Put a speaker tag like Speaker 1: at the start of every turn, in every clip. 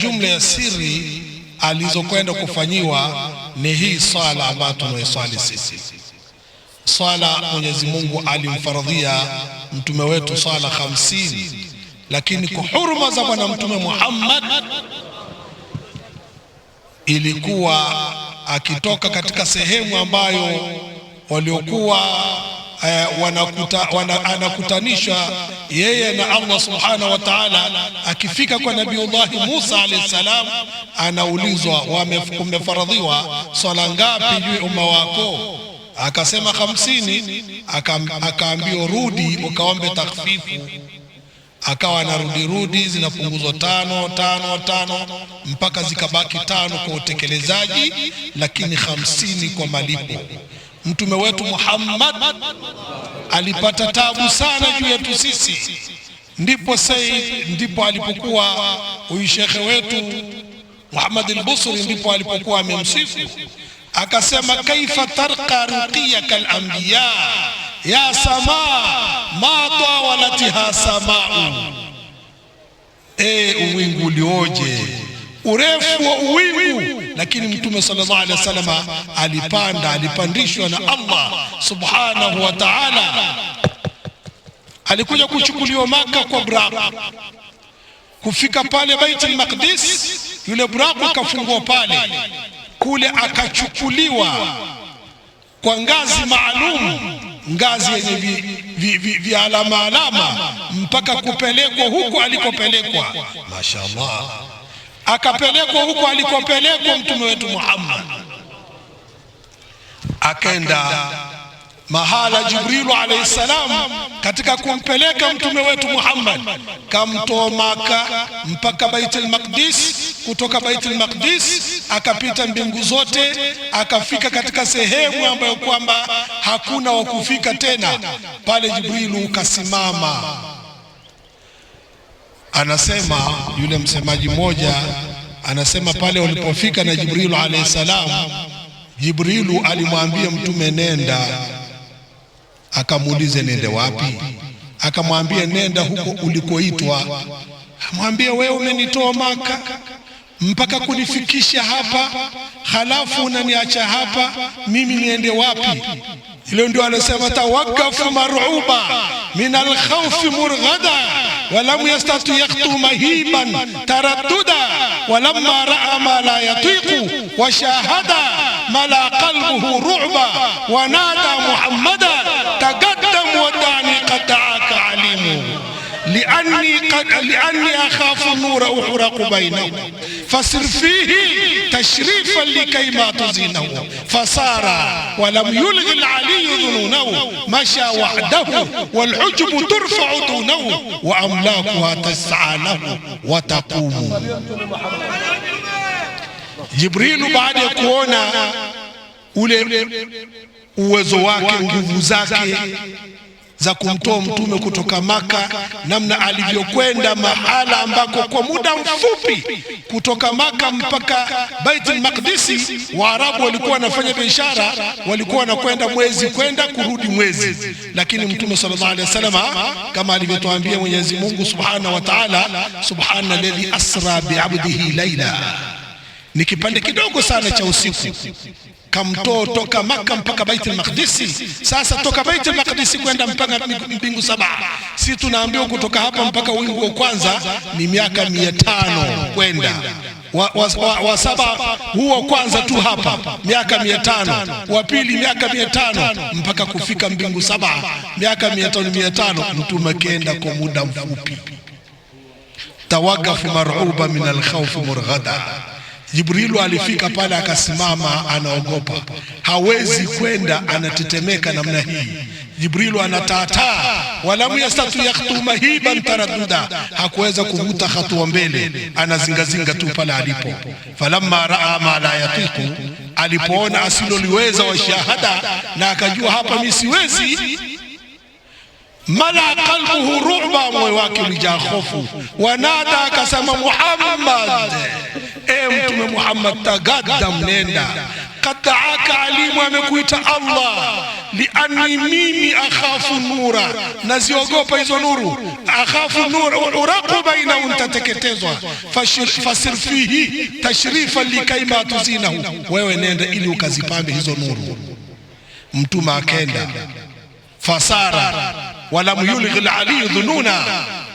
Speaker 1: jumla ya siri alizokwenda kufanyiwa ni hii swala ambayo tunaiswali sisi. Swala Mwenyezi Mungu alimfaradhia mtume wetu swala 50, lakini kwa huruma za bwana mtume Muhammad ilikuwa akitoka katika sehemu ambayo waliokuwa anakutanishwa yeye na Allah subhanahu wa ta'ala. Akifika kwa Nabiullahi Musa alayhi salam, anaulizwa umefaradhiwa swala ngapi juu umma wako? Akasema 50. Akaambiwa rudi ukaombe takhfifu. Akawa anarudi zinapunguzwa 5 mpaka zikabaki 5 kwa utekelezaji, lakini 50 kwa malipo. Mtume wetu Muhammad alipata tabu sana juu yetu sisi. Ndipo alipokuwa huyu shekhe wetu Muhammad al-Busri, ndipo alipokuwa amemsifu akasema, kaifa tarqa ruqiyaka al-anbiya ya samaa ma tawalatiha samaa. Uwingu ulioje, urefu wa uwingu, lakini mtume sallallahu alaihi wasallam alipandishwa na Allah subhanahu wa ta'ala. Alikuja kuchukuliwa Maka kwa Buraq, kufika pale Baitul Maqdis, yule Buraq akafungwa pale, kule akachukuliwa kwa ngazi maalum, ngazi yenye alama mpaka kupelekwa huko alikopelekwa. Mashaallah, akapelekwa huko alikopelekwa mtume wetu Muhammad. Akaenda mahala Jibrilu alayhi salam katika kumpeleka mtume wetu Muhammad, kamtoa Maka mpaka Baitul Maqdis. Kutoka Baitul Maqdis akapita mbingu zote, akafika katika sehemu ambayo kwamba hakuna wa kufika tena. Pale Jibrilu kasimama, anasema yule msemaji mmoja, anasema pale walipofika na Jibrilu alayhi salam, Jibrilu alimwambia mtume nenda. Akamuulize nende wapi? Akamwambia nenda huko ulikoitwa. Amwambia wewe umenitoa Maka mpaka kunifikisha hapa, halafu unaniacha hapa, mimi niende wapi? Ile ndio anasema tawakkafu mar'uba min al-khawf murghada wa lam yastati yaqtu mahiban taradduda wa lamma ra'a ma la yatiqu wa shahada mala qalbuhu ru'ba wa nada Muhammada taqaddam wa da'ni qata'aka alimu لأني أخاف النور أحرق بينه فسر فيه تشريفا لكي ما تزينه فصار ولم يلغي العلي ذنونه مشى وحده والحجب ترفع دونه وأملاكها تسعى له وتقوم. جبريل بعد يكون ule uwezo wake, nguvu zake za kumtoa mtume kutoka Maka, namna alivyokwenda mahala ambako kwa muda mfupi kutoka Maka mpaka Baitul Maqdis, Waarabu walikuwa wanafanya biashara, walikuwa wanakwenda mwezi kwenda kurudi mwezi. Lakini mtume sallallahu alaihi wasallam kama alivyotuambia Mwenyezi Mungu subhanahu wa ta'ala, subhana alladhi asra bi'abdihi laila, ni kipande kidogo sana cha usiku kamtoa toka Maka mpaka Baitul Maqdis. Sasa toka Baitul Maqdis kwenda mpaka mbingu 7, si tunaambiwa kutoka hapa mpaka wingu wa kwanza ni miaka 500 kwenda wa 7 huo kwanza tu hapa miaka 500, wa pili miaka 500, mpaka kufika mbingu 7 miaka 500. Mtume kaenda kwa muda mfupi. Tawakafu mar'uba min al-khawf murghada. Jibrilu alifika pale akasimama, anaogopa, hawezi kwenda, anatetemeka namna hii. Jibrilu anataataa, walamu yastatu yaktu mahiban taradduda, hakuweza kuvuta hatua mbele, anazingazinga tu pale alipo. Falamma raa ma la yatiqu, alipoona asiloliweza wa shahada, na akajua hapa mimi siwezi, mala qalbuhu ru'ba, moyo wake ulijaa hofu. Wanada, akasema Muhammad, mtume Muhammad, tagaddam, nenda qad daaka alimu, amekuita Allah, lianni mimi akhafu nura, naziogopa hizo nuru, akhafu nura uraqu baina, untateketezwa, fasir fihi tashrifan likaima tuzinahu, wewe nenda ili ukazipambe hizo nuru. Mtume akenda, fasara walam yulghil ali dhununa,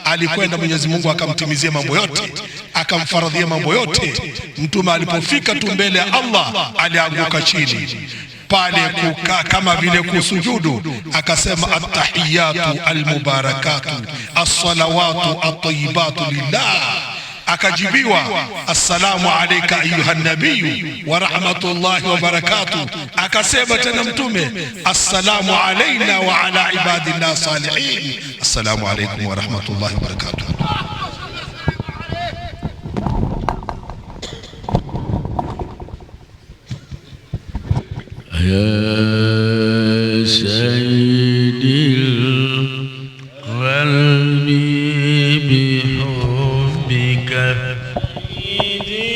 Speaker 1: alikwenda Mwenyezi Mungu akamtimizia mambo yote, akamfaradhia mambo yote. Mtume alipofika tu mbele ya Allah alianguka chini pale kukaa kama vile kusujudu, akasema attahiyatu almubarakatu as-salawatu at-tayyibatu lillah. Akajibiwa assalamu alayka ayuha nabiyu wa rahmatullahi wa barakatuh. Akasema tena Mtume assalamu alayna wa ala ibadillah salihin, assalamu alaykum wa rahmatullahi wa barakatuh.
Speaker 2: Ya sayyidil qalbi bihubbika, sayyidi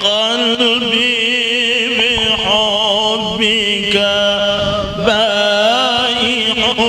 Speaker 2: qalbi bihubbika bai'un